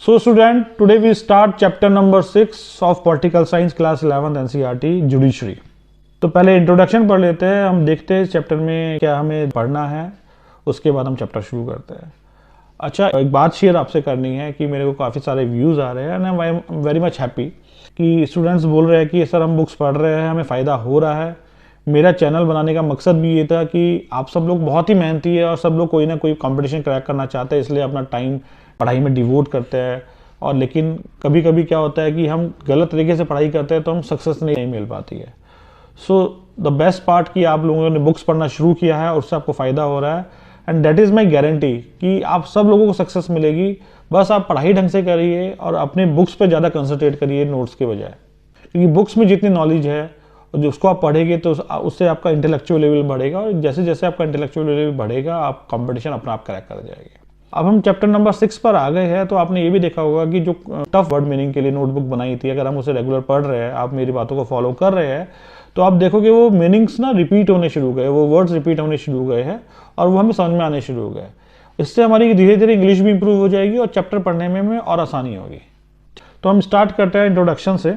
So student, today we start chapter number 6 of Political Science class 11th NCERT Judiciary। तो पहले introduction पढ़ लेते हैं, हम देखते हैं चैप्टर में क्या हमें पढ़ना है, उसके बाद हम चैप्टर शुरू करते हैं। अच्छा, एक बात शेयर आपसे करनी है कि मेरे को काफ़ी सारे व्यूज़ आ रहे हैं and I am very much happy कि स्टूडेंट्स बोल रहे हैं कि सर हम बुक्स पढ़ रहे हैं, हमें फ़ायदा हो रहा है। मेरा चैनल बनाने का मकसद भी ये था कि आप सब लोग बहुत ही मेहनती है और सब लोग कोई ना कोई कंपटीशन क्रैक करना चाहते हैं, इसलिए अपना टाइम पढ़ाई में डिवोट करते हैं। और लेकिन कभी कभी क्या होता है कि हम गलत तरीके से पढ़ाई करते हैं तो हम सक्सेस नहीं मिल पाती है। सो द बेस्ट पार्ट कि आप लोगों ने बुक्स पढ़ना शुरू किया है और उससे आपको फ़ायदा हो रहा है and that is my guarantee कि आप सब लोगों को सक्सेस मिलेगी। बस आप पढ़ाई ढंग से करिए और अपने बुक्स पे ज़्यादा कंसंट्रेट करिए नोट्स के बजाय, क्योंकि बुक्स में जितनी नॉलेज है और उसको आप पढ़ेंगे तो उससे आपका इंटेलेक्चुअल लेवल बढ़ेगा और जैसे जैसे आपका इंटेलेक्चुअल लेवल बढ़ेगा आप कंपटीशन अपना आप क्रैक कर जाएंगे। अब हम चैप्टर नंबर 6 पर आ गए हैं, तो आपने ये भी देखा होगा कि जो टफ वर्ड मीनिंग के लिए नोटबुक बनाई थी, अगर हम उसे रेगुलर पढ़ रहे हैं, आप मेरी बातों को फॉलो कर रहे हैं, तो आप देखोगे वो मीनिंग्स ना रिपीट होने शुरू हो गए, वो वर्ड्स रिपीट होने शुरू हो गए हैं और वो हमें समझ में आने शुरू हो गए। इससे हमारी धीरे धीरे इंग्लिश भी इंप्रूव हो जाएगी और चैप्टर पढ़ने में हमें और आसानी होगी। तो हम स्टार्ट करते हैं इंट्रोडक्शन से।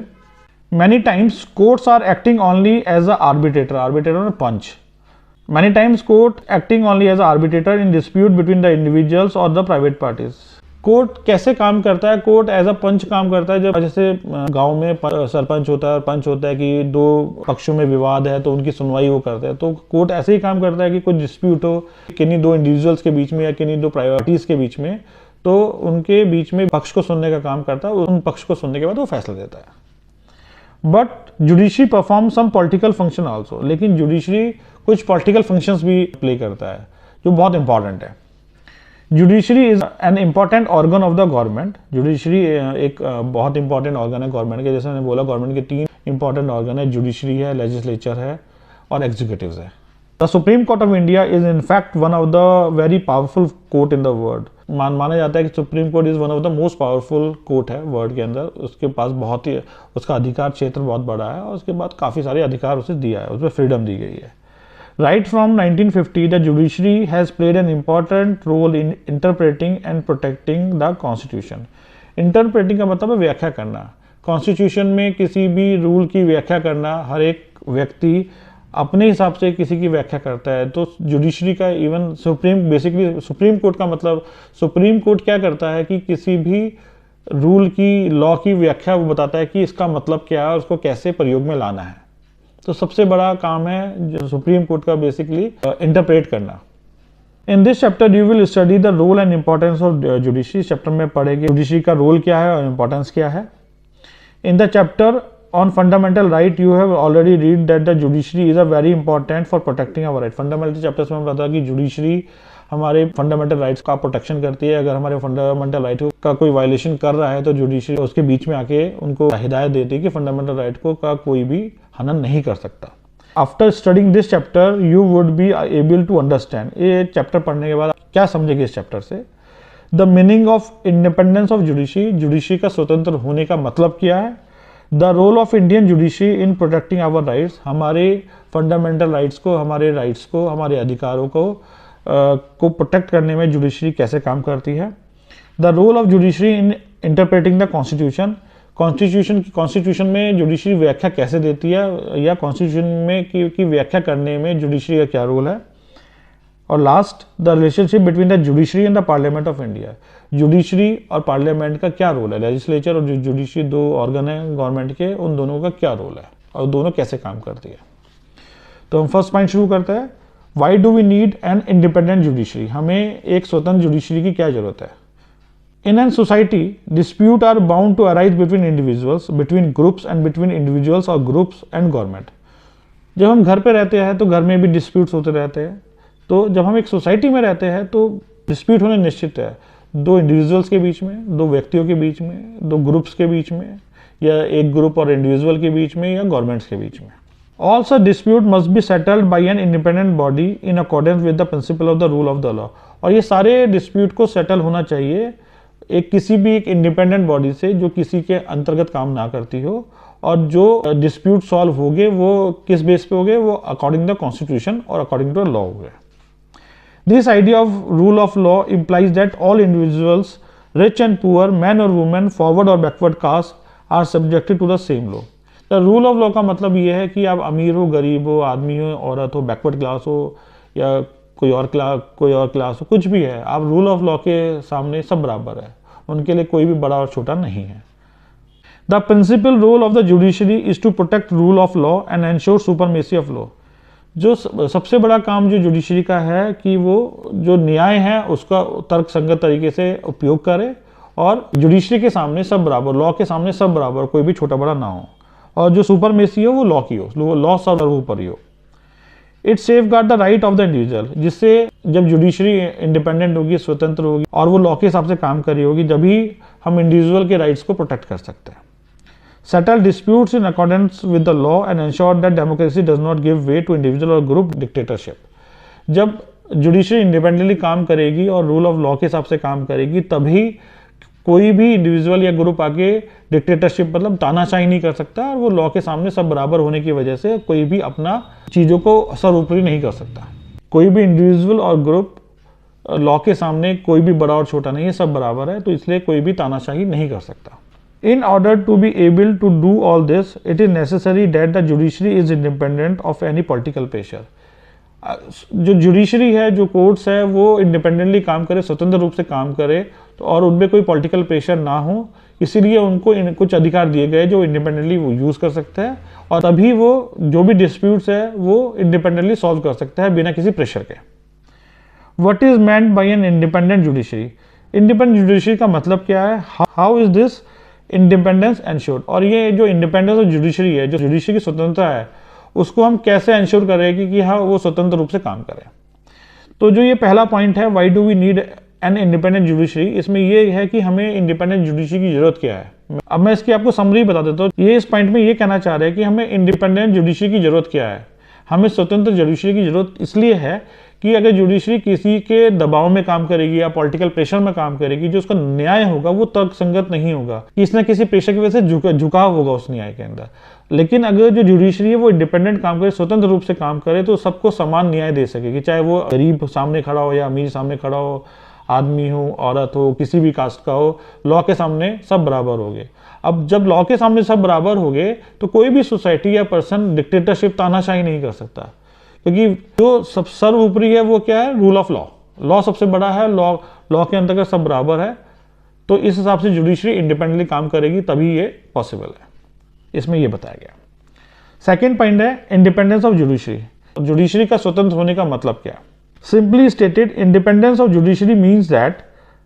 Many times courts are acting only as a arbitrator, arbitrator पंच। Many times court acting only as an arbitrator in dispute between the individuals or the private parties। Court कैसे काम करता है? कोर्ट एज अ पंच काम करता है। जब जैसे गांव में सरपंच होता है और पंच होता है कि दो पक्षों में विवाद है तो उनकी सुनवाई वो करता है, तो कोर्ट ऐसे ही काम करता है कि कोई डिस्प्यूट हो किन्हीं दो इंडिविजुअल्स के बीच में या किन्हीं दो प्राइवेटीज के बीच में, तो उनके बीच में पक्ष को सुनने का काम करता है, उन पक्ष को सुनने के बाद वो फैसला देता है। But judiciary perform some political function also, लेकिन जुडिशरी कुछ पॉलिटिकल फंक्शंस भी प्ले करता है जो बहुत इंपॉर्टेंट है। Judiciary is an important organ of the government. Judiciary एक बहुत इंपॉर्टेंट ऑर्गन है गवर्नमेंट के। जैसे मैंने बोला, गवर्नमेंट के 3 इंपॉर्टेंट ऑर्गन है, जुडिशरी है, लेजिस्लेचर है और एग्जीक्यूटिव है। The supreme court of India is in fact one of the very powerful court in the world. माना जाता है कि supreme court is one of the most powerful court है वर्ल्ड के अंदर। उसके पास बहुत ही उसका अधिकार क्षेत्र बहुत बड़ा है और उसके बाद काफ़ी सारे अधिकार उसे दिया है, उसमें फ्रीडम दी गई है। Right from 1950, the judiciary has played an important role in interpreting and protecting the constitution। Interpreting का मतलब है व्याख्या करना। कॉन्स्टिट्यूशन में किसी भी रूल की व्याख्या करना, हर एक व्यक्ति अपने हिसाब से किसी की व्याख्या करता है। तो जुडिशरी का इवन बेसिकली सुप्रीम कोर्ट का मतलब, सुप्रीम कोर्ट क्या करता है कि किसी भी रूल की, लॉ की व्याख्या वो बताता है कि इसका मतलब क्या है और उसको कैसे प्रयोग में लाना है। तो सबसे बड़ा काम है जो सुप्रीम कोर्ट का बेसिकली इंटरप्रेट करना। In this chapter you will study the role and importance of judiciary. Chapter में पढ़ेंगे जुडिशरी का रोल क्या है और इंपॉर्टेंस क्या है। In the chapter on fundamental right you have already read that the judiciary is a very important for protecting our right. Fundamental chapters में बताया कि जुडिशरी हमारे फंडामेंटल राइट्स का प्रोटेक्शन करती है। अगर हमारे फंडामेंटल राइट का कोई वायलेशन कर रहा है तो जुडिशरी उसके बीच में आके उनको हिदायत देती है कि फंडामेंटल राइट को का कोई भी हनन नहीं कर सकता। After studying this chapter you would be able to understand. ये चैप्टर पढ़ने के बाद क्या समझेंगे इस चैप्टर से? The meaning of independence of judiciary, judiciary का स्वतंत्र होने का मतलब क्या है। The role of Indian judiciary in protecting our rights, हमारे फंडामेंटल राइट्स को, हमारे राइट्स को, हमारे अधिकारों को प्रोटेक्ट करने में जुडिशरी कैसे काम करती है। The role of judiciary in interpreting the constitution, constitution में जुडिशरी व्याख्या कैसे देती है या कॉन्स्टिट्यूशन में की व्याख्या करने में जुडिशरी का क्या रोल है। और last, the relationship between the judiciary and the parliament of India, judiciary और पार्लियामेंट का क्या रोल है। लेजिस्लेचर और जुडिशरी 2 ऑर्गन है गवर्नमेंट के, उन दोनों का क्या रोल है और दोनों कैसे काम करती है। तो हम फर्स्ट पॉइंट शुरू करते हैं। Why do we need an independent judiciary, हमें एक स्वतंत्र जुडिशरी की क्या जरूरत है। In an society, dispute are bound to arise between individuals, between groups and between individuals or groups and government। जब हम घर पे रहते हैं तो घर में भी डिस्प्यूट्स होते रहते हैं। तो जब हम एक सोसाइटी में रहते हैं तो डिस्प्यूट होने निश्चित है, 2 इंडिविजुअल्स के बीच में, 2 व्यक्तियों के बीच में, 2 ग्रुप्स के बीच में, या एक ग्रुप और इंडिविजुअल के बीच में, या गवर्नमेंट्स के बीच में। All such dispute must be settled by an independent body in accordance with the principle of the rule of the law। और ये सारे डिस्प्यूट को सेटल होना चाहिए किसी भी एक इंडिपेंडेंट बॉडी से जो किसी के अंतर्गत काम ना करती हो, और जो डिस्प्यूट सॉल्व होंगे वो किस बेस पे होंगे, वो अकॉर्डिंग द कॉन्स्टिट्यूशन और अकॉर्डिंग टू लॉ होंगे। This idea of rule of law implies that all individuals rich and poor, man और वुमेन, फॉरवर्ड और backward caste are subjected to the same law. The rule of law का मतलब ये है कि आप अमीर हो, गरीब हो, आदमी हो, औरत हो, बैकवर्ड क्लास हो या कोई और क्लास हो, कुछ भी है, आप रूल ऑफ लॉ के सामने सब बराबर है, उनके लिए कोई भी बड़ा और छोटा नहीं है। The principal role of the judiciary is to protect rule of law and ensure supremacy of law. जो सबसे बड़ा काम जो जुडिशरी का है कि वो जो न्याय है उसका तर्क संगत तरीके से उपयोग करे और जुडिशरी के सामने सब बराबर, लॉ के सामने सब बराबर, कोई भी छोटा बड़ा ना हो, और जो सुपरमेसी हो वो लॉ की हो, लॉ सर्वोपरि हो। It safe guard the right of the individual, जिससे जब जुडिशरी इंडिपेंडेंट होगी, स्वतंत्र होगी और वो लॉ के हिसाब से काम कर रही होगी, जभी हम इंडिविजुअल के राइट्स को प्रोटेक्ट कर सकते हैं। Settle disputes in accordance with the law and ensure that democracy does not give way to individual और ग्रुप डिक्टेटरशिप। जब जुडिशरी इंडिपेंडेंटली काम करेगी और रूल ऑफ लॉ के हिसाब से काम करेगी, तभी कोई भी इंडिविजुअल या ग्रुप आके डिक्टेटरशिप मतलब तानाशाही नहीं कर सकता, और वो लॉ के सामने सब बराबर होने की वजह से कोई भी अपना चीज़ों को सर्वोपरि नहीं कर सकता। कोई भी इंडिविजुअल और ग्रुप लॉ के सामने कोई भी बड़ा और छोटा नहीं है, सब बराबर है, तो इसलिए कोई भी तानाशाही नहीं कर सकता। In order to be able to do all this, it is necessary that the judiciary is independent of any political pressure. जो जुडिशरी है, जो कोर्ट्स है, वो इंडिपेंडेंटली काम करे, स्वतंत्र रूप से काम करे, तो और उनपे कोई पॉलिटिकल प्रेशर ना हो, इसीलिए उनको कुछ अधिकार दिए गए जो इंडिपेंडेंटली वो यूज़ कर सकते हैं, और तभी वो जो भी डिस्प्यूट्स है वो इंडिपेंडेंटली सॉल्व कर सकता है बिना किसी प्रेशर के। What is meant by N independent judiciary? Independent judiciary का मतलब क्या है? How is this independence ensured? और ये जो इंडिपेंडेंस ऑफ जुडिशरी है, जो जुडिशरी की स्वतंत्रता है, उसको हम कैसे एंश्योर करेंगे कि हाँ वो स्वतंत्र रूप से काम करे? तो जो ये पहला पॉइंट है, why do we need an independent judiciary, इसमें ये है कि हमें इंडिपेंडेंट जुडिशरी की जरूरत क्या है। अब मैं इसकी आपको समरी बता देता हूँ। ये इस पॉइंट में ये कहना चाह रहे हैं कि हमें इंडिपेंडेंट जुडिशरी की जरूरत क्या है। हमें स्वतंत्र जुडिशरी की जरूरत इसलिए है कि अगर जुडिशरी किसी के दबाव में काम करेगी या पॉलिटिकल प्रेशर में काम करेगी, जो उसका न्याय होगा वो तर्कसंगत नहीं होगा, किसी न किसी प्रेशर की वजह से झुकाव होगा उस न्याय के अंदर। लेकिन अगर जो जुडिशरी है वो इंडिपेंडेंट काम करे, स्वतंत्र रूप से काम करे, तो सबको समान न्याय दे सकेगी, चाहे वो गरीब सामने खड़ा हो या अमीर सामने खड़ा हो, आदमी हो, औरत हो, किसी भी कास्ट का हो, लॉ के सामने सब बराबर हो गए। अब जब लॉ के सामने सब बराबर हो गए, तो कोई भी सोसाइटी या पर्सन डिक्टेटरशिप, तानाशाही नहीं कर सकता, क्योंकि जो सब सर्वोपरि है वो क्या है? Rule of law. लॉ सबसे बड़ा है, लॉ के अंतर्गत सब बराबर है, तो इस हिसाब से जुडिशरी इंडिपेंडेंटली काम करेगी, तभी ये पॉसिबल है। इसमें ये बताया गया। सेकेंड पॉइंट है इंडिपेंडेंस ऑफ जुडिशरी। जुडिशरी का स्वतंत्र होने का मतलब क्या? Simply stated, independence of judiciary means that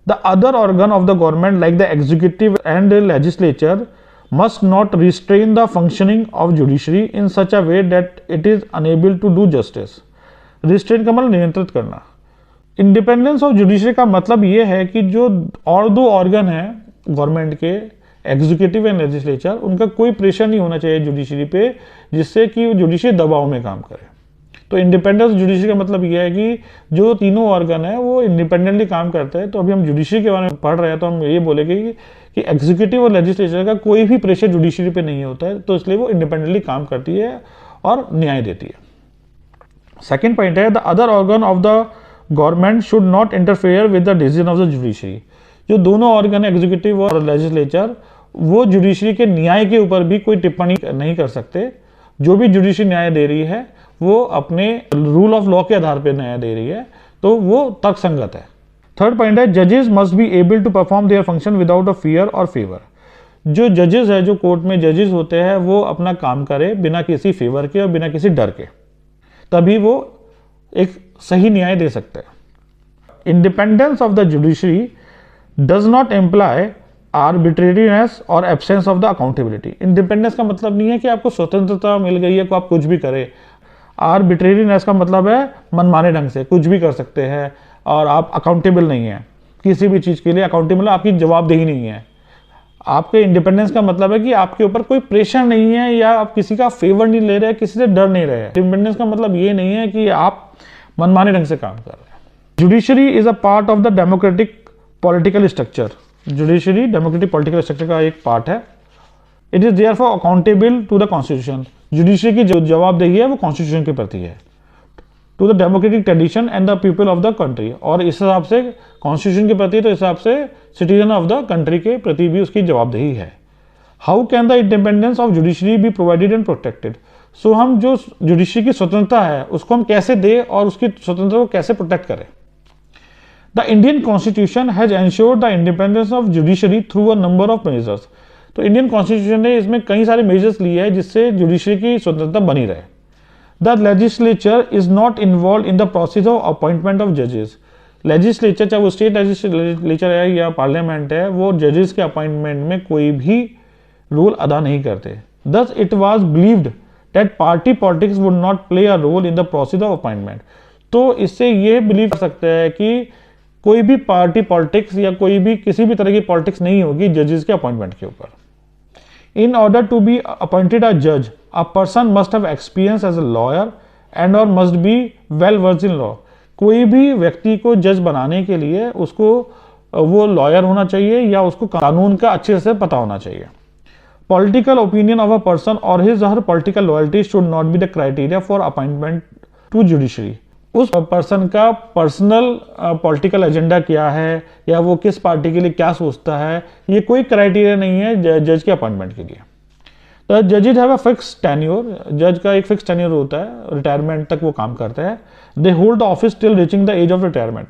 the other organ of the government like the executive and legislature must not restrain the functioning of judiciary in such a way that it is unable to do justice. Restrain का मतलब नियंत्रित करना। Independence of judiciary का मतलब ये है कि जो और दो ऑर्गन हैं गवर्नमेंट के, एग्जीक्यूटिव एंड लेजिस्लेचर, उनका कोई प्रेशर नहीं होना चाहिए जुडिशरी पे, जिससे कि जुडिशरी दबाव में काम करे। तो इंडिपेंडेंस जुडिशरी का मतलब ये है कि जो तीनों ऑर्गन है वो इंडिपेंडेंटली काम करते हैं। तो अभी हम जुडिशरी के बारे में पढ़ रहे हैं, तो हम ये बोलेंगे कि एग्जीक्यूटिव और लेजिस्लेचर का कोई भी प्रेशर जुडिशरी पे नहीं होता है, तो इसलिए वो इंडिपेंडेंटली काम करती है और न्याय देती है। सेकेंड पॉइंट है the other organ of the government should not interfere with the decision of the judiciary. जो दोनों ऑर्गन एग्जीक्यूटिव और लेजिस्लेचर, वो जुडिशरी के न्याय के ऊपर भी कोई टिप्पणी नहीं कर सकते। जो भी जुडिशरी न्याय दे रही है वो अपने रूल ऑफ लॉ के आधार पर न्याय दे रही है, तो वो तर्कसंगत है। थर्ड पॉइंट है जजेस must be able to perform their function without a fear और फेवर। जो जजेस है, जो कोर्ट में जजेस होते हैं, वो अपना काम करे बिना किसी फेवर के और बिना किसी डर के, तभी वो एक सही न्याय दे सकते हैं। Independence of the judiciary does not employ arbitrariness और absence of the accountability. Independence का मतलब नहीं है कि आपको स्वतंत्रता मिल गई है, को आप कुछ भी करें। आर्बिट्रेरीनेस का मतलब है मनमाने ढंग से कुछ भी कर सकते हैं और आप अकाउंटेबल नहीं है, किसी भी चीज़ के लिए अकाउंटेबल, आपकी जवाबदेही नहीं है। आपके इंडिपेंडेंस का मतलब है कि आपके ऊपर कोई प्रेशर नहीं है या आप किसी का फेवर नहीं ले रहे हैं, किसी से डर नहीं रहे हैं। इंडिपेंडेंस का मतलब ये नहीं है कि आप मनमाने ढंग से काम कर रहे हैं। Judiciary is a part of the democratic political structure. Judiciary democratic political structure का एक पार्ट है। It is there for accountable to the constitution. Judiciary की जो जवाबदेही है वो कॉन्स्टिट्यूशन के प्रति है। To the democratic tradition and the people of the country. और इस हिसाब से कॉन्स्टिट्यूशन के प्रति, तो इस हिसाब से सिटीजन ऑफ द कंट्री के प्रति भी उसकी जवाबदेही है। How can the independence of judiciary be provided and protected. So हम जो जुडिशरी की स्वतंत्रता है उसको हम कैसे दें और उसकी स्वतंत्रता को कैसे प्रोटेक्ट करें। The Indian constitution has ensured the independence of judiciary through a number of measures. तो इंडियन कॉन्स्टिट्यूशन ने इसमें कई सारे मेजर्स लिए हैं जिससे जुडिशरी की स्वतंत्रता बनी रहे। The legislature is not involve in the process of appointment of जजेस। लेजिस्लेचर, चाहे वो स्टेट लेजिस्लेचर है या पार्लियामेंट है, वो जजेस के अपॉइंटमेंट में कोई भी रोल अदा नहीं करते। Thus it was believed that party politics would not play a role in the process of appointment। तो इससे ये बिलीव कर सकते हैं कि कोई भी पार्टी पॉलिटिक्स या कोई भी किसी भी तरह की पॉलिटिक्स नहीं होगी जजेस के अपॉइंटमेंट के ऊपर। In order to be appointed a जज, a person must have experience as a lawyer and और must be well versed in law. कोई भी व्यक्ति को जज बनाने के लिए उसको वो लॉयर होना चाहिए या उसको कानून का अच्छे से पता होना चाहिए। Political opinion of a person or his or her political loyalty should not be the criteria for appointment to judiciary। उस पर्सन का पर्सनल पॉलिटिकल एजेंडा क्या है या वो किस पार्टी के लिए क्या सोचता है, ये कोई क्राइटेरिया नहीं है जज के अपॉइंटमेंट के लिए। तो जजेज हैव अ फिक्स टेन्योर, जज का एक फिक्स टेन्योर होता है, रिटायरमेंट तक वो काम करते हैं। They hold the office till reaching the age of retirement.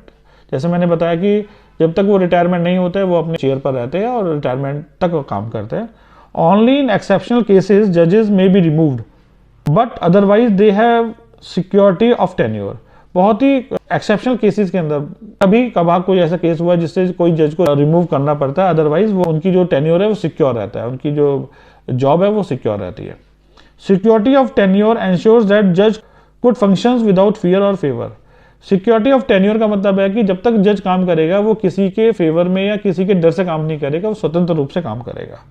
जैसे मैंने बताया कि जब तक वो रिटायरमेंट नहीं होते वो अपने चेयर पर रहते हैं और रिटायरमेंट तक वो काम करते हैं। Only in exceptional cases judges may be removed, but otherwise they have security of tenure। बहुत ही एक्सेप्शनल केसेस के अंदर कभी कभार कोई ऐसा केस हुआ जिससे कोई जज को रिमूव करना पड़ता है, अदरवाइज वो उनकी जो टेन्योर है वो सिक्योर रहता है, उनकी जो जॉब है वो सिक्योर रहती है। Security of tenure ensures that जज कुड फंक्शंस विदाउट फियर और फेवर। सिक्योरिटी ऑफ टेन्योर का मतलब है कि जब तक जज काम करेगा वो किसी के फेवर में या किसी के डर से काम नहीं करेगा, वो स्वतंत्र रूप से काम करेगा।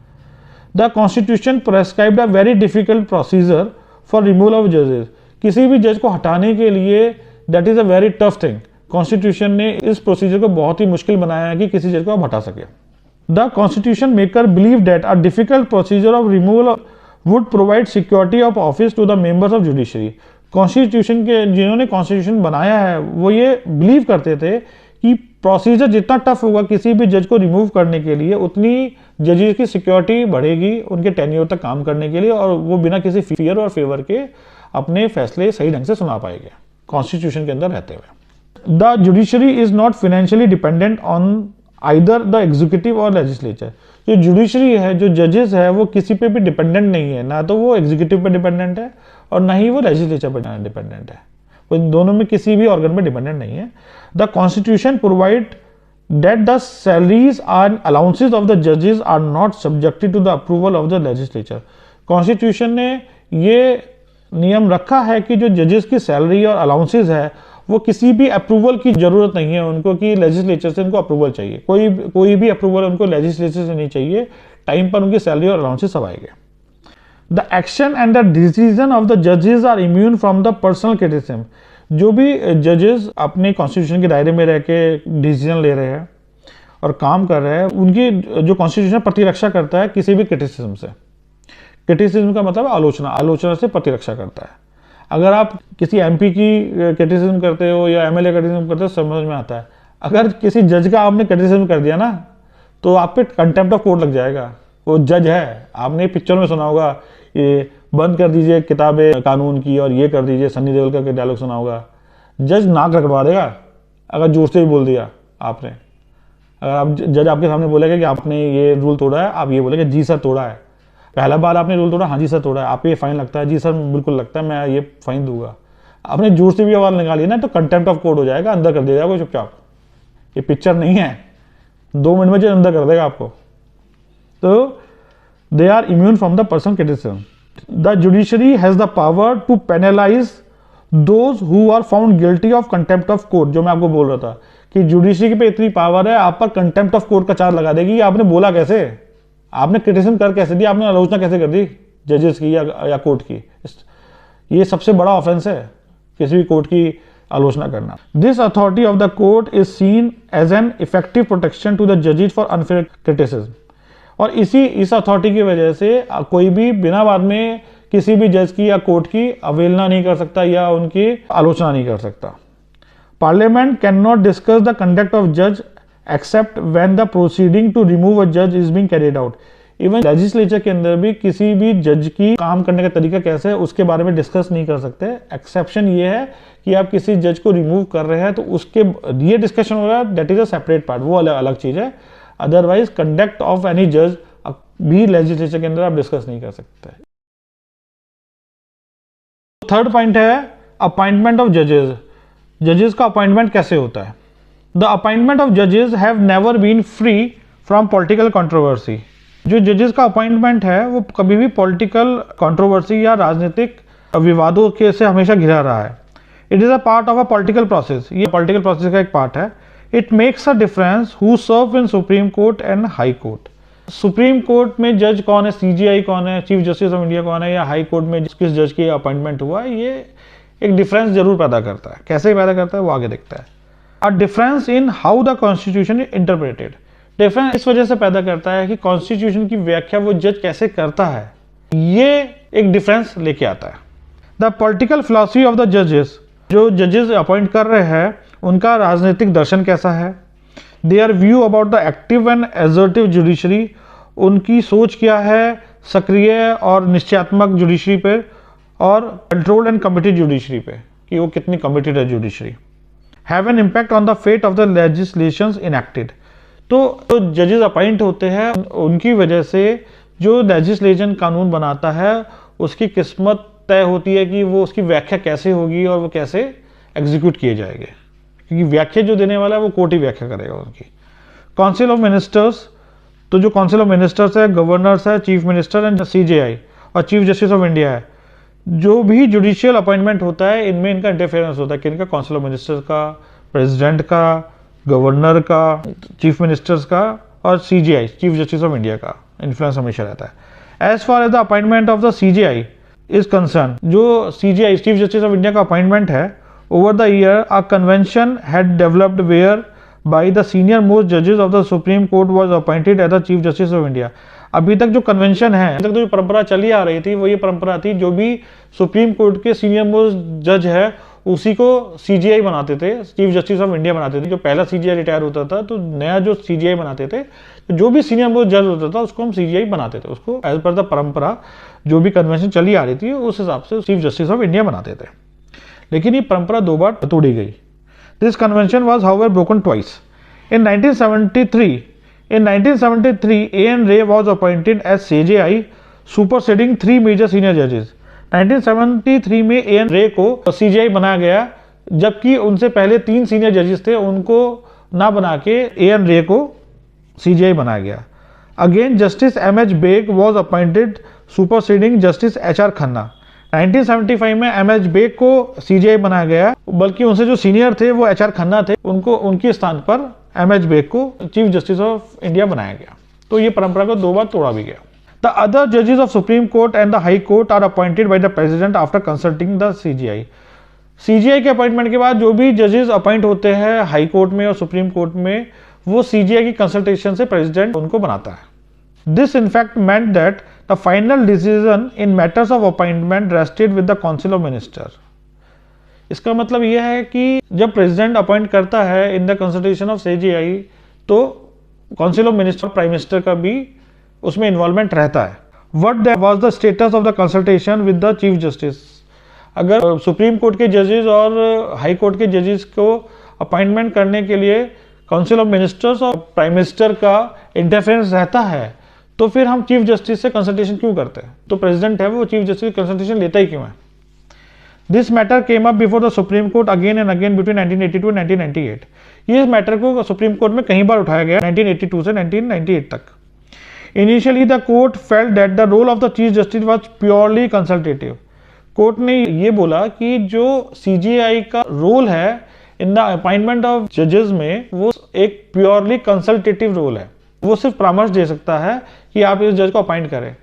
The Constitution prescribed a very difficult procedure for removal of judges। किसी भी जज को हटाने के लिए that is a very tough thing। Constitution ने इस प्रोसीजर को बहुत ही मुश्किल बनाया है कि किसी जज को आप हटा सके। The Constitution maker believed that a difficult procedure of removal would provide security of office to the members of judiciary। Constitution के जिन्होंने Constitution बनाया है वो ये बिलीव करते थे कि प्रोसीजर जितना टफ होगा किसी भी जज को रिमूव करने के लिए, उतनी जजेस की सिक्योरिटी बढ़ेगी उनके टेन्योर तक काम करने के लिए, और वो बिना किसी फियर और फेवर के अपने फैसले सही ढंग से सुना पाएंगे कॉन्स्टिट्यूशन के अंदर रहते हुए। The judiciary is not financially dependent on either the executive और लेजिस्लेचर। जो जुडिशरी है, जो जजेस है, वो किसी पे भी डिपेंडेंट नहीं है, ना तो वो एग्जीक्यूटिव पे डिपेंडेंट है और ना ही वो लेजिस्लेचर पे डिपेंडेंट है, वो दोनों में किसी भी ऑर्गन पे डिपेंडेंट नहीं है। The constitution provide that the salaries and allowances of the judges are not subjected to the approval of the legislature। Constitution ने ये नियम रखा है कि जो जजेस की सैलरी और अलाउंसेस है वो किसी भी अप्रूवल की जरूरत नहीं है उनको कि लेजिस्लेचर से उनको अप्रूवल चाहिए, कोई भी अप्रूवल उनको लेजिस्लेचर से नहीं चाहिए, टाइम पर उनकी सैलरी और अलाउंसेस सब आएंगे। The action and the decision of the जजेस are immune from the personal criticism. जो भी जजेस अपने कॉन्स्टिट्यूशन के दायरे में रह के डिसीजन ले रहे हैं और काम कर रहे हैं, उनकी जो कॉन्स्टिट्यूशन प्रतिरक्षा करता है किसी भी क्रिटिसिज्म से। क्रिटिसिज्म का मतलब आलोचना से प्रतिरक्षा करता है। अगर आप किसी एमपी की क्रिटिसिज्म करते हो या एमएलए क्रिटिसिज्म करते हो समझ में आता है। अगर किसी जज का आपने क्रिटिसिज्म कर दिया ना तो आप पे कंटेम्प्ट ऑफ कोर्ट लग जाएगा। वो जज है, आपने पिक्चर में सुना होगा ये बंद कर दीजिए किताबें कानून की और ये कर दीजिए, सन्नी देओल का डायलॉग सुना होगा। जज नाक रगड़वा देगा अगर जोर से भी बोल दिया आपने। अगर आप जज आपके सामने बोलेगा कि आपने ये रूल तोड़ा है, आप ये बोलेंगे जी सर तोड़ा है। पहला बार आपने रूल तोड़ा, हाँ जी सर तोड़ा है, आप ये फाइन लगता है, जी सर बिल्कुल लगता है, मैं ये फाइन दूंगा। आपने जोर से भी आवाज निकाली ना तो कंटेम्प्ट ऑफ कोर्ट हो जाएगा, अंदर कर देगा कोई चुपचाप। ये पिक्चर नहीं है, 2 मिनट में जो अंदर कर देगा आपको। तो they are immune from the personal criticism. The judiciary has the power to penalize those who are found guilty of contempt of court. जो मैं आपको बोल रहा था कि जुडिशरी पे इतनी पावर है, आप पर कंटेम्प्ट ऑफ कोर्ट का चार्ज लगा देगी कि आपने बोला कैसे, आपने क्रिटिसिज्म कर कैसे दी, आपने आलोचना कैसे कर दी जजेस की या कोर्ट की। ये सबसे बड़ा ऑफेंस है किसी भी कोर्ट की आलोचना करना। This authority of the court is seen as an effective protection to the जजेस फॉर अनफेयर क्रिटिसिज्म। और इस अथॉरिटी की वजह से कोई भी बिना बाद में किसी भी जज की या कोर्ट की अवहेलना नहीं कर सकता या उनकी आलोचना नहीं कर सकता। Parliament can not discuss the conduct of जज except when the proceeding to remove a जज is being carried out. Even legislature के अंदर भी किसी भी जज की काम करने का तरीका कैसे है उसके बारे में डिस्कस नहीं कर सकते। एक्सेप्शन ये है कि आप किसी जज को रिमूव कर रहे हैं तो उसके ये डिस्कशन हो रहा है, that is a separate part, वो अलग चीज है। अदरवाइज कंडक्ट ऑफ एनी जज भी लेजिस्लेचर के अंदर आप डिस्कस नहीं कर सकते। थर्ड पॉइंट है अपॉइंटमेंट ऑफ जजेस। जजेस का अपॉइंटमेंट कैसे होता है? द अपॉइंटमेंट ऑफ जजेस have never been free from political controversy. जो जजेस का अपॉइंटमेंट है वो कभी भी पॉलिटिकल कंट्रोवर्सी या राजनीतिक विवादों के से हमेशा घिरा रहा है। It is a part of a political process, ये पॉलिटिकल प्रोसेस का एक पार्ट है। It makes a difference who serve in supreme court and high court. Supreme court में जज कौन है, सीजीआई कौन है, चीफ जस्टिस ऑफ इंडिया कौन है, या हाई कोर्ट में किस जज की अपॉइंटमेंट हुआ, ये एक डिफरेंस जरूर पैदा करता है। कैसे पैदा करता है वो आगे देखता है। A difference in how the constitution is interpreted. Difference इस वजह से पैदा करता है कि कॉन्स्टिट्यूशन की व्याख्या वो जज कैसे करता है, ये एक डिफरेंस लेके आता है। The political philosophy of the जजेस, जो जजेस अपॉइंट कर रहे हैं उनका राजनीतिक दर्शन कैसा है। There view about the active and assertive judiciary, उनकी सोच क्या है सक्रिय और निश्चयात्मक जुडिशरी पे और कंट्रोल्ड एंड कमिटेड जुडिशरी पे, कि वो कितनी कमिटेड है judiciary. Have an impact on the fate of the legislations enacted. तो जो जजेस अपॉइंट होते हैं उनकी वजह से जो लेजिस्लेशन कानून बनाता है उसकी किस्मत तय होती है कि वो उसकी व्याख्या कैसे होगी और वो कैसे एग्जीक्यूट किए जाएंगे, क्योंकि व्याख्या जो देने वाला है वो कोर्ट ही व्याख्या करेगा उनकी। काउंसिल ऑफ मिनिस्टर्स, तो जो काउंसिल ऑफ मिनिस्टर्स है, गवर्नर्स है, चीफ मिनिस्टर एंड सीजेआई और चीफ जस्टिस ऑफ इंडिया है, जो भी जुडिशियल अपॉइंटमेंट होता है इनमें इनका इंटरफेरेंस होता है। किनका? काउंसिल ऑफ मिनिस्टर्स का, प्रेसिडेंट का, गवर्नर का, चीफ मिनिस्टर्स का और CGI chief justice of India का इन्फ्लुएंस हमेशा रहता है। As far as the appointment of the CGI is concern, जो CGI chief justice of India का अपॉइंटमेंट है, over the year a convention had developed whereby the senior most जजेस of the supreme Court was appointed as the chief justice of India. अभी तक जो convention है, अभी तक जो परंपरा चली आ रही थी वो ये परंपरा थी, जो भी सुप्रीम कोर्ट के सीनियर मोस्ट जज है उसी को सीजीआई बनाते थे, चीफ जस्टिस ऑफ इंडिया बनाते थे। जो पहला सीजीआई रिटायर होता था तो नया जो सीजीआई बनाते थे, तो जो भी सीनियर मोस्ट जज होता था उसको हम सीजीआई बनाते थे, उसको एज पर द परंपरा जो भी कन्वेंशन चली आ रही थी उस हिसाब से चीफ जस्टिस ऑफ इंडिया बनाते थे। लेकिन ये परंपरा 2 बार तोड़ी गई। This convention was however broken twice. In 1973 A.N. Ray was appointed as CJI, superseding 3 major senior judges. 1973 में A.N. Ray को CJI बनाया गया, जबकि उनसे पहले 3 सीनियर जजेस थे, उनको ना बना के A.N. Ray को CJI बनाया गया। Again justice M.H. Beg was appointed, superseding justice H.R. Khanna. 1975 में M.H. बेग को CJI बनाया गया, बल्कि उनसे जो सीनियर थे वो H.R. खन्ना थे, उनको उनके स्थान पर M.H. बेग को चीफ जस्टिस ऑफ इंडिया बनाया गया। तो ये परंपरा को 2 बार तोड़ा भी गया। द अदर जजेस of supreme court and the high court are appointed by the president after consulting the CJI. CJI के अपॉइंटमेंट के बाद जो भी जजेस अपॉइंट होते हैं हाई कोर्ट में और सुप्रीम कोर्ट में, वो सीजीआई की कंसल्टेशन से प्रेसिडेंट उनको बनाता है। This in fact meant that the final decision in matters of appointment rested with the council of minister. इसका मतलब यह है कि जब प्रेसिडेंट अपॉइंट करता है in the consultation of CGI, तो council of minister prime minister का भी उसमें इन्वॉल्वमेंट रहता है। What was the status of the consultation with the chief justice. अगर सुप्रीम कोर्ट के जजेस और हाई कोर्ट के जजेस को अपॉइंटमेंट करने के लिए काउंसिल ऑफ मिनिस्टर्स और प्राइम मिनिस्टर का इंटरफेरेंस रहता है, तो फिर हम चीफ जस्टिस से कंसल्टेशन क्यों करते हैं? तो प्रेसिडेंट है वो चीफ जस्टिस कंसल्टेशन लेता ही क्यों है? This matter came up before the supreme court again and again between 1982 और 1998। ये मैटर को सुप्रीम कोर्ट में कई बार उठाया गया 1982 से 1998 तक। Initially the court felt that the role of the chief justice was purely consultative. Court ने ये बोला कि जो सीजीआई का रोल है इन द अपॉइंटमेंट ऑफ जजेस में, वो एक प्योरली कंसल्टेटिव रोल है। वो सिर्फ परामर्श दे सकता है कि आप इस जज को अपॉइंट करें।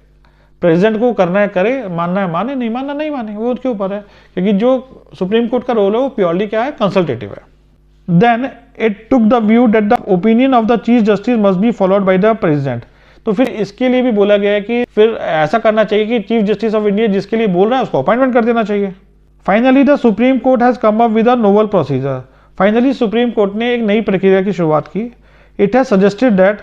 प्रेसिडेंट को करना है करे, मानना है माने, नहीं मानना नहीं माने, वो उसके ऊपर है, क्योंकि जो सुप्रीम कोर्ट का रोल है वो प्योरली क्या है? कंसल्टेटिव है। Then it took the view that the opinion of the chief justice must be followed by the president. तो फिर इसके लिए भी बोला गया है कि फिर ऐसा करना चाहिए कि चीफ जस्टिस ऑफ इंडिया जिसके लिए बोल रहा है उसको अपॉइंटमेंट कर देना चाहिए। Finally the supreme court has come up with a novel procedure. Finally supreme court ने एक नई प्रक्रिया की शुरुआत की। इट हैज सजेस्टेड दैट,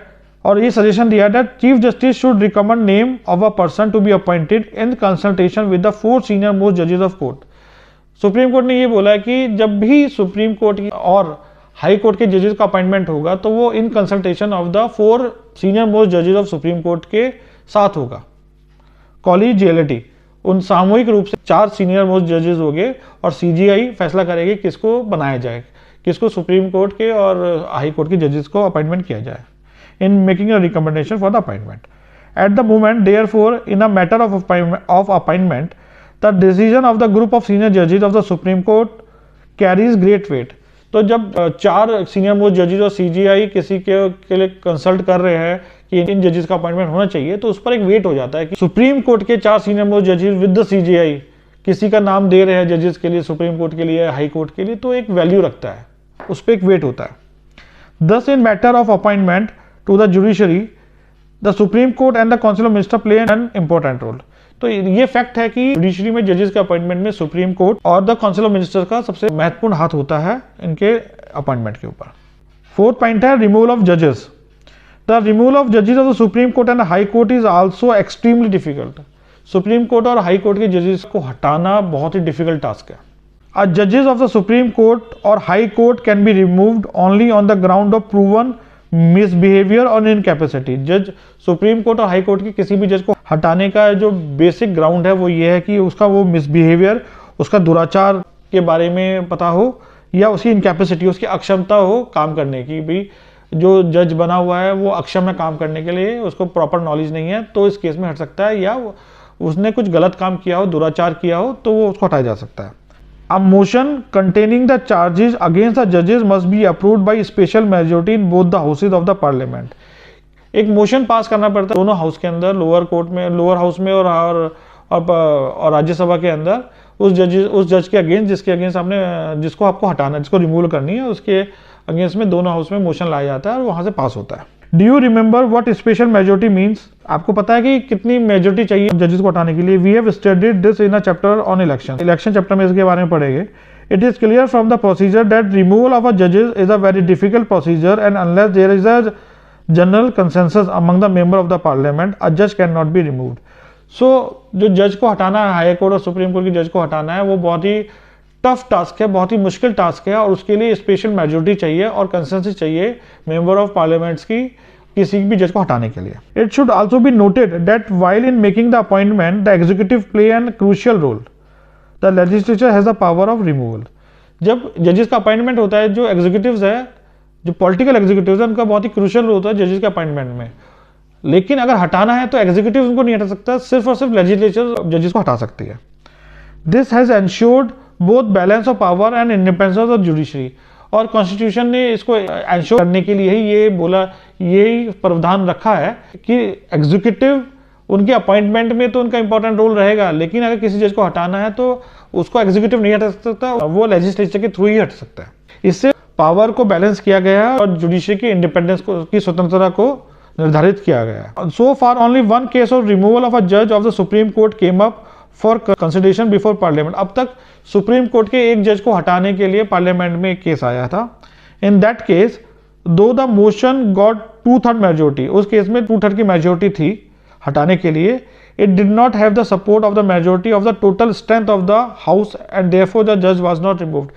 और ये सजेशन दिया that chief justice should recommend name of a person to be appointed in consultation with the 4 senior most जजेस ऑफ कोर्ट। सुप्रीम कोर्ट ने ये बोला कि जब भी सुप्रीम कोर्ट और हाई कोर्ट के जजेस का अपॉइंटमेंट होगा तो वो in consultation of the 4 senior most जजेस ऑफ सुप्रीम कोर्ट के साथ होगा। कॉलेजियलिटी, उन सामूहिक रूप से 4 सीनियर मोस्ट जजेस हो गए और सीजीआई फैसला करेगी किसको बनाया जाए, किसको सुप्रीम कोर्ट के और हाई कोर्ट के जजेस को अपॉइंटमेंट किया जाए in making a recommendation for the appointment. At the moment therefore in a matter of appointment the decision of the group of senior जजेस of the supreme Court carries great weight. तो जब 4 senior most जजेस और CGI किसी के लिए consult कर रहे हैं कि इन जजेस का अपॉइंटमेंट होना चाहिए, तो उस पर एक वेट हो जाता है कि सुप्रीम कोर्ट के 4 सीनियर मोस्ट जजेस विद द सीजीआई किसी का नाम दे रहे हैं जजेस के लिए, सुप्रीम कोर्ट के लिए, हाई कोर्ट के लिए, तो एक वैल्यू रखता है, उस पर एक वेट होता है। Thus in matter of appointment to the judiciary the supreme court and the council of minister play an important role. तो ये फैक्ट है कि जुडिशरी में जजेस के अपॉइंटमेंट में सुप्रीम कोर्ट और द काउंसिल ऑफ मिनिस्टर्स का सबसे महत्वपूर्ण हाथ होता है इनके अपॉइंटमेंट के ऊपर। 4th पॉइंट है रिमूवल ऑफ जजेस। द रिमूवल ऑफ जजेस of the supreme court and high court is also extremely difficult. Supreme court और हाई कोर्ट के जजेस को हटाना बहुत ही डिफिकल्ट टास्क है। जजेस ऑफ द सुप्रीम कोर्ट और high court can be removed only on the ground of proven misbehaviour और इनकैपेसिटी। जज सुप्रीम कोर्ट और हाई कोर्ट के किसी भी जज को हटाने का जो बेसिक ग्राउंड है वो ये है कि उसका वो मिसबिहेवियर, उसका दुराचार के बारे में पता हो, या उसकी इनकैपेसिटी, उसकी अक्षमता हो काम करने की। भी जो जज बना हुआ है वो अक्षम है काम करने के लिए, उसको प्रॉपर नॉलेज नहीं है, तो इस केस में हट सकता है, या उसने कुछ गलत काम किया हो, दुराचार किया हो, तो वो उसको हटाया जा सकता है। A motion containing the charges against the judges must be approved by special majority in both the houses of the parliament। एक मोशन पास करना पड़ता है दोनों हाउस के अंदर, लोअर कोर्ट में, लोअर हाउस में और राज्यसभा के अंदर, उस जज के अगेंस्ट जिसके अगेंस्ट आपने, जिसको आपको हटाना, जिसको रिमूव करनी है, उसके अगेंस्ट में दोनों हाउस में मोशन लाया जाता है और वहां से पास होता है। Do you remember what special majority means? आपको पता है कि कितनी मेजोरिटी चाहिए जजेस को हटाने के लिए? We have studied this in a chapter on election. Election chapter में इसके बारे में पढ़ेंगे। It is clear from the procedure that removal of अ जजेस is a very difficult procedure and unless there is a general consensus among the member of the parliament अ जज can not be removed. सो जो जज को हटाना है, high court और supreme court के जज को हटाना है, वो बहुत ही टफ टास्क है, बहुत ही मुश्किल टास्क है, और उसके लिए स्पेशल मेजोरिटी चाहिए और कंसेंसस चाहिए मेंबर ऑफ पार्लियामेंट्स की किसी भी जज को हटाने के लिए। It should also be noted that while in making the appointment the executive play an crucial role. The legislature has the power of removal. जब जजेस का अपॉइंटमेंट होता है, जो एग्जीक्यूटिव्स है, जो पॉलिटिकल एग्जीक्यूटिव्स है, उनका बहुत ही क्रूशियल रोल होता है जजेस के अपॉइंटमेंट में। लेकिन अगर हटाना है तो एग्जीक्यूटिव उनको नहीं हटा सकता, सिर्फ और सिर्फ लेजिस्लेचर जजेस को हटा सकती है। This has ensured both balance of power and independence of judiciary. और कॉन्स्टिट्यूशन ने इसको एंश्योर करने के लिए ही ये बोला, यही प्रावधान रखा है कि एग्जीक्यूटिव उनके अपॉइंटमेंट में तो उनका इंपॉर्टेंट रोल रहेगा, लेकिन अगर किसी जज को हटाना है तो उसको एग्जीक्यूटिव नहीं हटा सकता, वो लेजिस्लेचर के थ्रू ही हट सकता है। इससे पावर को बैलेंस किया गया है और जुडिशरी की इंडिपेंडेंस की स्वतंत्रता को निर्धारित किया गया है। So far only one case of removal of a जज of the supreme Court came up for consideration before parliament. अब तक सुप्रीम कोर्ट के एक जज को हटाने के लिए पार्लियामेंट में एक केस आया था। इन दैट केस दो द मोशन गॉट 2/3 मेजोरिटी, उस केस में 2/3 की मेजोरिटी थी हटाने के लिए। It did not have the support of the majority of the total strength of the house and therefore the जज वाज नॉट रिमूव्ड।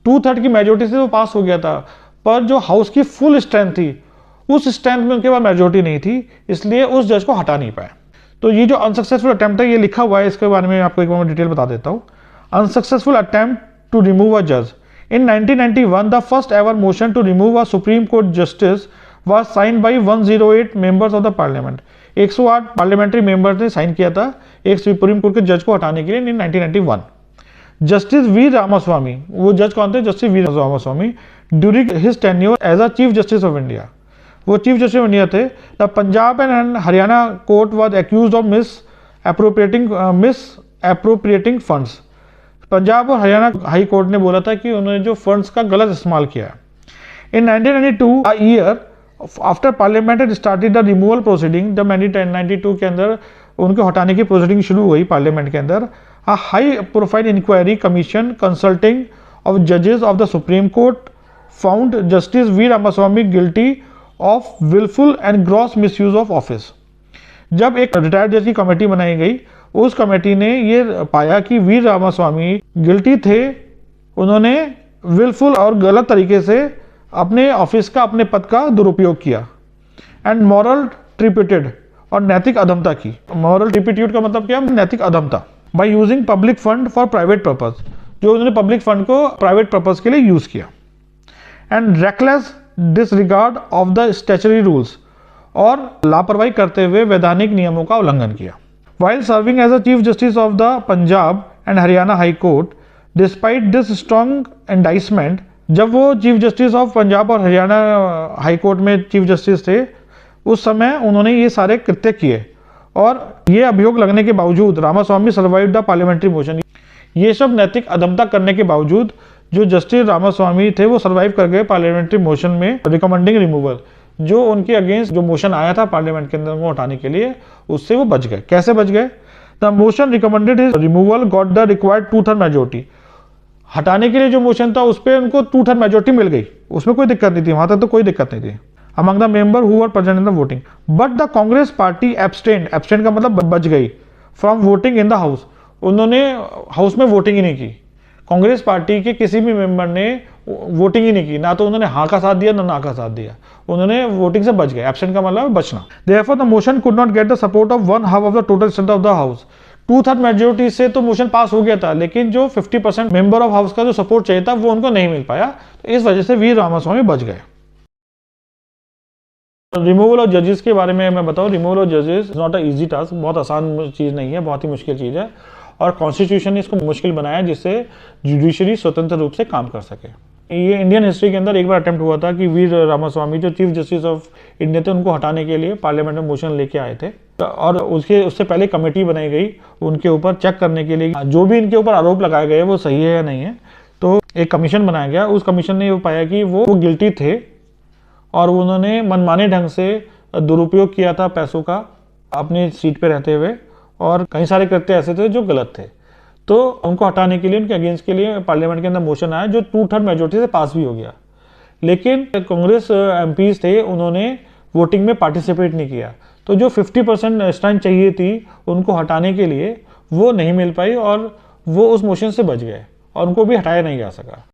2/3 की मेजोरिटी से वो पास हो गया था, पर जो हाउस की फुल स्ट्रेंथ थी उस स्ट्रेंथ में उनके पास मेजोरिटी नहीं थी, इसलिए उस जज को हटा नहीं पाए। तो ये जो अनसक्सेसफुल अटेम्प्ट है, ये लिखा हुआ है, इसके बारे में आपको एक बार डिटेल बता देता हूँ। Unsuccessful attempt to remove a जज। In 1991, the first ever motion to remove a Supreme Court justice was signed by 108 members of the parliament। 108 parliamentary members ने साइन किया था एक सुप्रीम कोर्ट के जज को हटाने के लिए इन 1991। जस्टिस वी रामास्वामी, वो जज कौन थे? Justice V Ramaswami, during his tenure as a chief justice of India, वो चीफ जस्टिस ऑफ इंडिया थे। The Punjab and Haryana court was accused of misappropriating funds. Punjab और हरियाणा हाई कोर्ट ने बोला था कि उन्होंने जो फंड्स का गलत इस्तेमाल किया। इन 1992 a year after parliament started the removal proceeding, जब 1992 के अंदर उनको हटाने की प्रोसीडिंग शुरू हुई पार्लियामेंट के अंदर, a high profile inquiry commission consulting of जजेस of the supreme Court found justice V Ramaswami guilty of wilful and gross misuse of office. जब एक रिटायर्ड जज की कमेटी बनाई गई, उस कमेटी ने ये पाया कि वी रामास्वामी गिल्टी थे, उन्होंने विलफुल और गलत तरीके से अपने ऑफिस का, अपने पद का दुरुपयोग किया, एंड मॉरल ट्रिपिटेड, और नैतिक अधमता की। मॉरल ट्रिपिट्यूड का मतलब क्या है? नैतिक अधमता। By using public fund for private purpose, जो उन्होंने पब्लिक फंड को प्राइवेट पर्पस के लिए यूज किया, and reckless disregard of the statutory rules, और लापरवाही करते हुए वैधानिक नियमों का उल्लंघन किया। While serving as a chief justice of the Punjab and Haryana high court, despite this strong indictment, जब वो चीफ जस्टिस ऑफ पंजाब और हरियाणा हाई कोर्ट में चीफ जस्टिस थे, उस समय उन्होंने ये सारे कृत्य किए, और ये अभियोग लगने के बावजूद Ramaswami survived the parliamentary motion. ये सब नैतिक अधमता करने के बावजूद जो जस्टिस रामास्वामी थे वो सर्वाइव कर गए पार्लियामेंट्री मोशन में रिकमेंडिंग रिमूवल, जो उनके अगेंस्ट जो मोशन आया था पार्लियामेंट के अंदर वो हटाने के लिए, उससे वो बच गए। कैसे बच गए? The motion recommended his removal got the required 2/3 majority. हटाने के लिए जो मोशन था उस पर उनको 2/3 मेजोरिटी मिल गई, उसमें कोई दिक्कत नहीं थी, वहां तक तो कोई दिक्कत नहीं थी among the member who were present in the voting, but the Congress party abstained, abstained का मतलब बच गई, from voting in the house, उन्होंने हाउस में वोटिंग ही नहीं की। कांग्रेस पार्टी के किसी भी मेंबर ने वोटिंग ही नहीं की, ना तो उन्होंने हाँ का साथ दिया ना का साथ दिया, उन्होंने वोटिंग से बच गए। एब्सेंट का मतलब बचना। Therefore the motion could not get the support of 1/2 of the total strength of the house. 2/3 majority से तो मोशन पास हो गया था, लेकिन जो 50% मेंबर ऑफ हाउस का जो सपोर्ट चाहिए था वो उनको नहीं मिल पाया, तो इस वजह से वी रामास्वामी बच गए। रिमूवल ऑफ जजेस के बारे में मैं बताऊं, रिमूवल ऑफ जजेस नॉट अ इजी टास्क, बहुत आसान चीज़ नहीं है, बहुत ही मुश्किल चीज़ है, और कॉन्स्टिट्यूशन ने इसको मुश्किल बनाया जिससे जुडिशरी स्वतंत्र रूप से काम कर सके। ये इंडियन हिस्ट्री के अंदर एक बार अटेम्प्ट हुआ था कि वीर रामास्वामी जो चीफ जस्टिस ऑफ इंडिया थे उनको हटाने के लिए पार्लियामेंट में मोशन लेके आए थे, और उससे पहले कमेटी बनाई गई उनके ऊपर चेक करने के लिए जो भी इनके ऊपर आरोप लगाए गए वो सही है या नहीं है। तो एक कमीशन बनाया गया, उस कमीशन ने ये पाया कि वो गिल्टी थे और उन्होंने मनमाने ढंग से दुरुपयोग किया था पैसों का अपनी सीट पे रहते हुए, और कई सारे कृत्य ऐसे थे जो गलत थे। तो उनको हटाने के लिए, उनके अगेंस्ट के लिए पार्लियामेंट के अंदर मोशन आया जो 2/3 मेजोरिटी से पास भी हो गया, लेकिन कांग्रेस एमपीज थे उन्होंने वोटिंग में पार्टिसिपेट नहीं किया, तो जो 50% स्ट्रेंथ चाहिए थी उनको हटाने के लिए वो नहीं मिल पाई, और वो उस मोशन से बच गए और उनको भी हटाया नहीं जा सका।